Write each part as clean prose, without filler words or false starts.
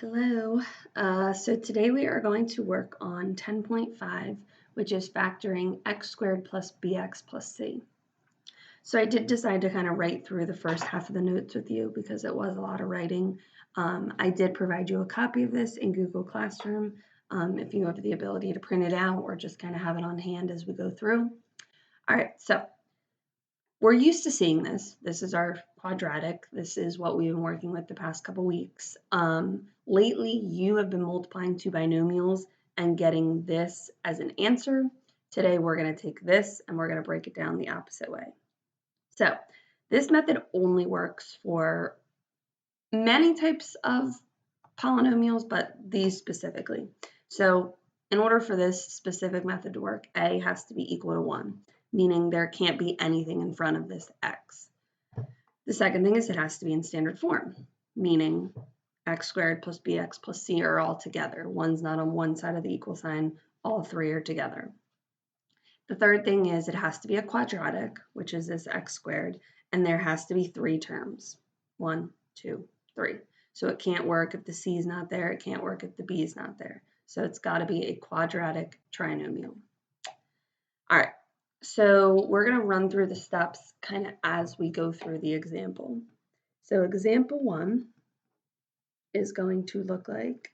Hello. So today we are going to work on 10.5, which is factoring x squared plus bx plus c. So I did decide to kind of write through the first half of the notes with you because it was a lot of writing. I did provide you a copy of this in Google Classroom if you have the ability to print it out or just kind of have it on hand as we go through. All right, so we're used to seeing this. This is our quadratic. This is what we've been working with the past couple weeks. Lately, you have been multiplying two binomials and getting this as an answer. Today, we're going to take this and we're going to break it down the opposite way. So this method only works for many types of polynomials, but these specifically. So in order for this specific method to work, a has to be equal to 1, meaning there can't be anything in front of this x. The second thing is it has to be in standard form, meaning x squared plus bx plus c are all together. One's not on one side of the equal sign, all three are together. The third thing is it has to be a quadratic, which is this x squared, and there has to be 3 terms. 1, 2, 3. So it can't work if the c is not there, it can't work if the b is not there. So it's got to be a quadratic trinomial. All right, so we're going to run through the steps kind of as we go through the example. So example 1 is going to look like,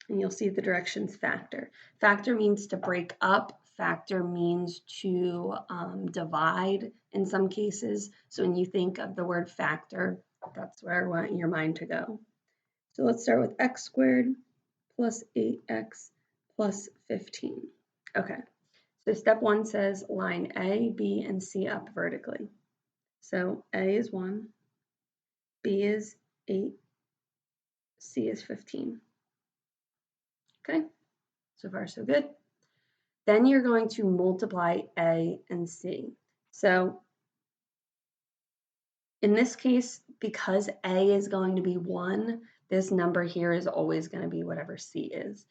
and you'll see the directions factor. Factor means to break up. Factor means to divide in some cases. So when you think of the word factor, that's where I want your mind to go. So let's start with x squared plus 8x plus 15. Okay, so step 1 says line A, B, and C up vertically. So A is 1, B is 8, C is 15. Okay, so far so good. Then you're going to multiply A and C. So in this case, because A is going to be 1, this number here is always going to be whatever C is.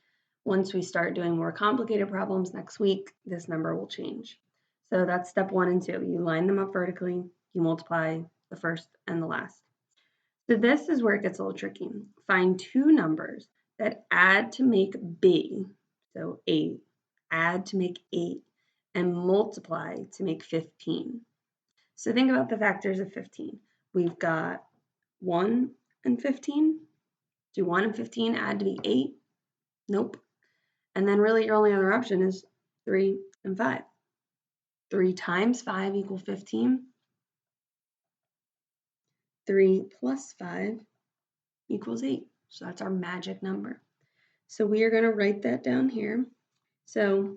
Once we start doing more complicated problems next week, this number will change. So that's step 1 and 2. You line them up vertically, you multiply the first and the last. So this is where it gets a little tricky. Find two numbers that add to make B, so 8, add to make 8, and multiply to make 15. So think about the factors of 15. We've got 1 and 15. Do 1 and 15 add to be 8? Nope. And then really your only other option is 3 and 5. 3 times 5 equals 15. 3 plus 5 equals 8. So that's our magic number. So we are going to write that down here. So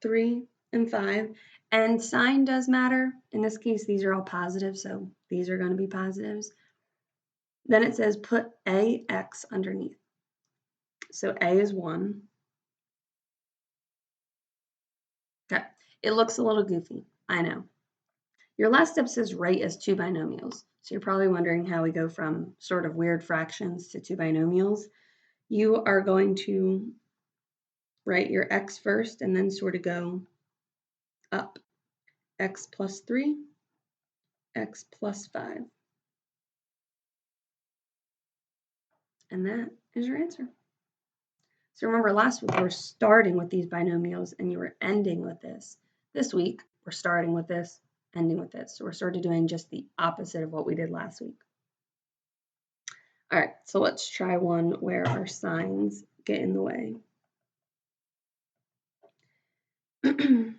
3 and 5. And sign does matter. In this case, these are all positive, so these are going to be positives. Then it says put AX underneath. So A is 1. Okay, it looks a little goofy, I know. Your last step says write as two binomials. So you're probably wondering how we go from sort of weird fractions to two binomials. You are going to write your x first and then sort of go up. X plus 3, x plus 5. And that is your answer. So remember last week we were starting with these binomials and you were ending with this. This week we're starting with this, ending with this. So we're sort of doing just the opposite of what we did last week. All right, so let's try one where our signs get in the way.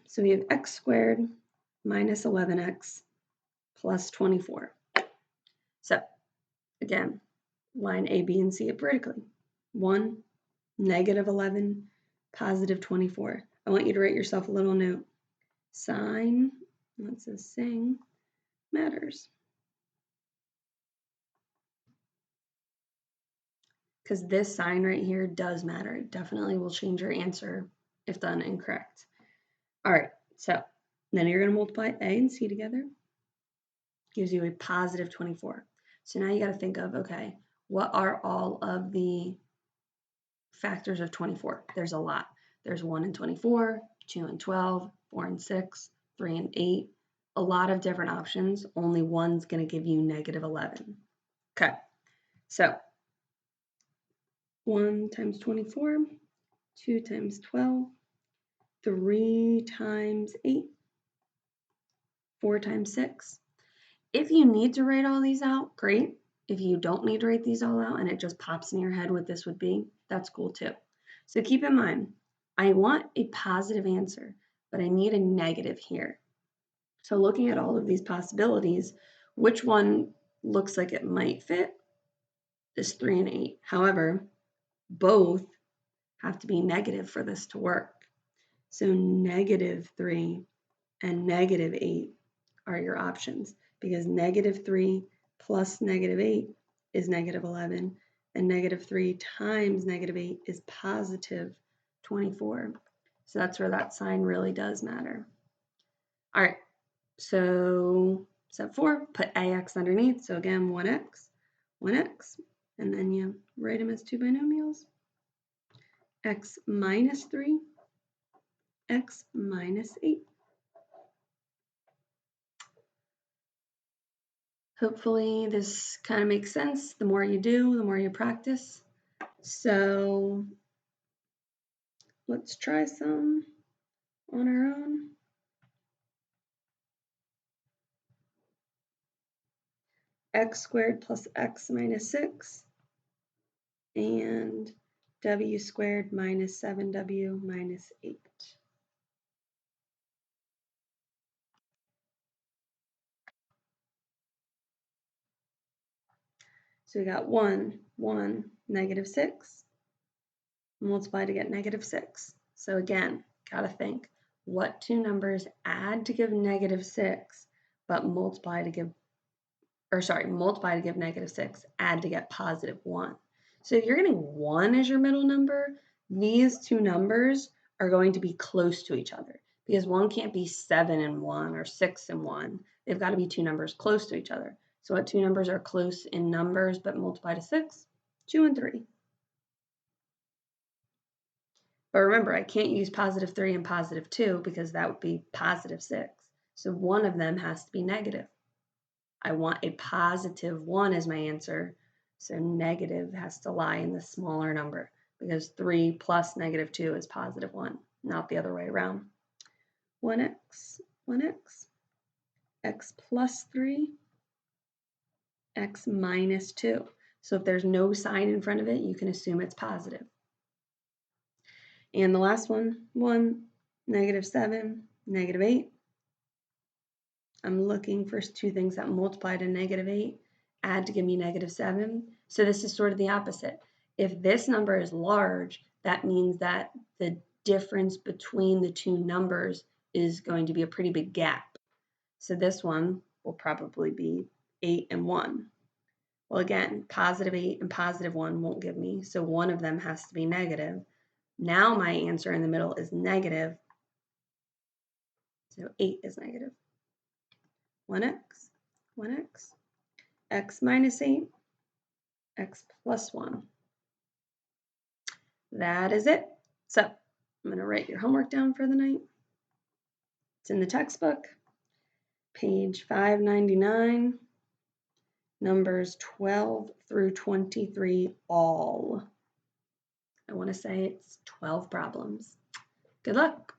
So we have x squared minus 11x plus 24. So again, line A, B, and C up vertically. 1, negative 11, positive 24. I want you to write yourself a little note. Sign, that says sing, matters. Because this sign right here does matter. It definitely will change your answer if done incorrect. All right, so then you're going to multiply A and C together. Gives you a positive 24. So now you got to think of, okay, what are all of the factors of 24? There's a lot. There's 1 and 24, 2 and 12, 4 and 6, 3 and 8. A lot of different options. Only one's going to give you negative 11. Okay, So 1 times 24, 2 times 12, 3 times 8, 4 times 6. If you need to write all these out, great. If you don't need to write these all out and it just pops in your head what this would be, that's cool too. So keep in mind, I want a positive answer, but I need a negative here. So looking at all of these possibilities, which one looks like it might fit is 3 and 8. However, both have to be negative for this to work. So -3 and -8 are your options, because -3 plus -8 is -11, and -3 times -8 is positive 24. So that's where that sign really does matter. All right, so step 4, put AX underneath. So again, 1x, and then you write them as two binomials. X minus 3, x minus 8. Hopefully this kind of makes sense. The more you do, the more you practice. So let's try some on our own. X squared plus x minus 6 and w squared minus 7w minus 8. So we got 1, -6, multiply to get -6. So again, gotta think, what two numbers add to give -6, but multiply to give -6, add to get +1. So if you're getting 1 as your middle number, these two numbers are going to be close to each other, because 1 can't be 7 and 1 or 6 and 1. They've got to be two numbers close to each other. So what two numbers are close in numbers but multiply to 6? 2 and 3. But remember, I can't use +3 and +2 because that would be +6. So one of them has to be negative. I want a +1 as my answer, so negative has to lie in the smaller number, because 3 plus -2 is +1, not the other way around. 1x, x plus 3, x minus 2. So if there's no sign in front of it, you can assume it's positive. And the last one, -7, -8. I'm looking for two things that multiply to -8, add to give me -7. So this is sort of the opposite. If this number is large, that means that the difference between the two numbers is going to be a pretty big gap. So this one will probably be 8 and 1. Well, again, +8 and +1 won't give me, so one of them has to be negative. Now my answer in the middle is negative, so 8 is negative. 1x, x minus 8, x plus 1. That is it. So I'm going to write your homework down for the night. It's in the textbook, page 599, numbers 12 through 23 all. I want to say it's 12 problems. Good luck.